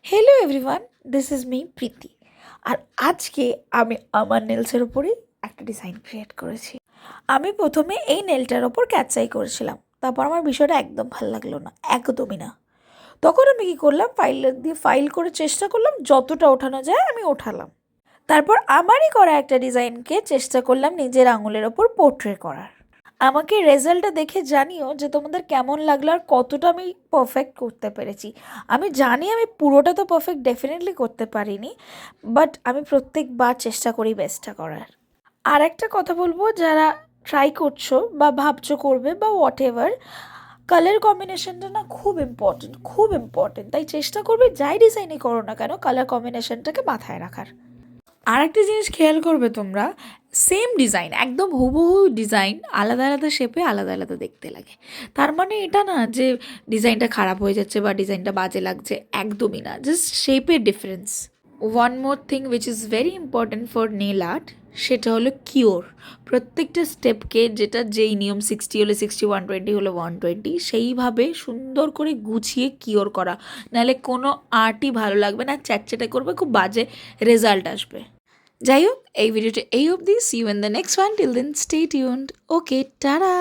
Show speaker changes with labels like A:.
A: Hello everyone, this is me Preeti. আর আজকে আমি আমার নেলসের ওপরে একটা ডিজাইন ক্রিয়েট করেছি। আমি প্রথমে এই নেলটার ওপর ক্যাটচাই করেছিলাম, তারপর আমার বিষয়টা একদম ভালো লাগলো না, একদমই না। তখন আমি কী করলাম, ফাইল করে চেষ্টা করলাম যতটা ওঠানো যায় আমি ওঠালাম। তারপর আমারই করা একটা ডিজাইনকে চেষ্টা করলাম নিজের আঙুলের ওপর পোর্ট্রে করার। আমাকে রেজাল্টটা দেখে জানিও যে তোমাদের কেমন লাগলো আর কতটা আমি পারফেক্ট করতে পেরেছি। আমি জানি আমি পুরোটা তো পারফেক্ট ডেফিনেটলি করতে পারিনি, বাট আমি প্রত্যেকবার চেষ্টা করি বেস্টটা করার। আর একটা কথা বলবো, যারা ট্রাই করছো বা ভাবছো করবে বা হোয়াট এভার, কালার কম্বিনেশনটা না খুব ইম্পর্টেন্ট, খুব ইম্পর্টেন্ট। তাই চেষ্টা করবে যাই ডিজাইনই করো না কেন কালার কম্বিনেশনটাকে মাথায় রাখার। আর একটা জিনিস খেয়াল করবে তোমরা, সেম ডিজাইন, একদম হুবহু ডিজাইন, আলাদা আলাদা শেপে আলাদা আলাদা দেখতে লাগে। তার মানে এটা না যে ডিজাইনটা খারাপ হয়ে যাচ্ছে বা ডিজাইনটা বাজে লাগছে, একদমই না, জাস্ট শেপের difference. One more thing which is very important for nail art, সেটা হলো কিওর। প্রত্যেকটা স্টেপকে, যেটা যেই নিয়ম 60 হলে 60, 120 হলে 120, সেইভাবে সুন্দর করে গুছিয়ে কিওর করা, নাহলে কোনো আর্টই ভালো লাগবে না, চ্যাটচ্যাটে করবে, খুব বাজে রেজাল্ট আসবে। যাই হোক, এই ভিডিওটা এই অবধি। See you in the next one. Till then stay tuned. Okay, tata.